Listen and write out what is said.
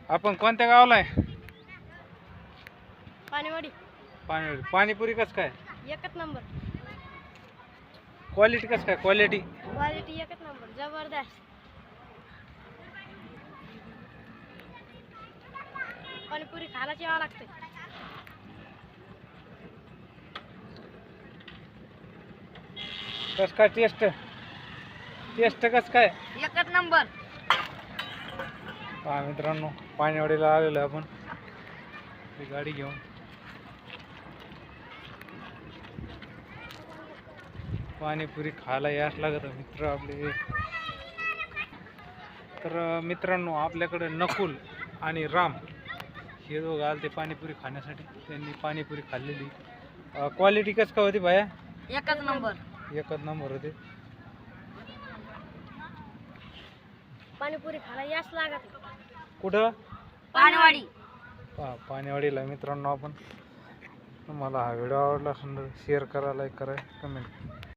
आपण कोणत्या गावाला आहे? पाणीवाडी. पाणीवाडी. पाणीपुरी कसं काय? एकच नंबर. क्वालिटी कसं काय? क्वालिटी एकच नंबर, जबरदस्त. पाणीपुरी खायला यावं लागते. कसं काय? टेस्ट कसं काय? एकच नंबर. पहा मित्रांनो, पाणीवाडीला आलेलो आहे आपण ही गाडी घेऊन. पाणीपुरी खायला याच लागत मित्र आपले. तर मित्रांनो, आपल्याकडे नकुल आणि राम हे दोघं आले पाणीपुरी खाण्यासाठी. त्यांनी पाणीपुरी खाल्लेली. क्वालिटी कसं काय होती भाया? एकच नंबर. एकच नंबर होते. पाणीपुरी खायला याच लागत. कुठं? पाणीवाडी. पाणीवाडीला मित्रांनो आपण. तुम्हाला हा व्हिडिओ आवडला असेल तर शेअर करा, लाईक करा, कमेंट करा.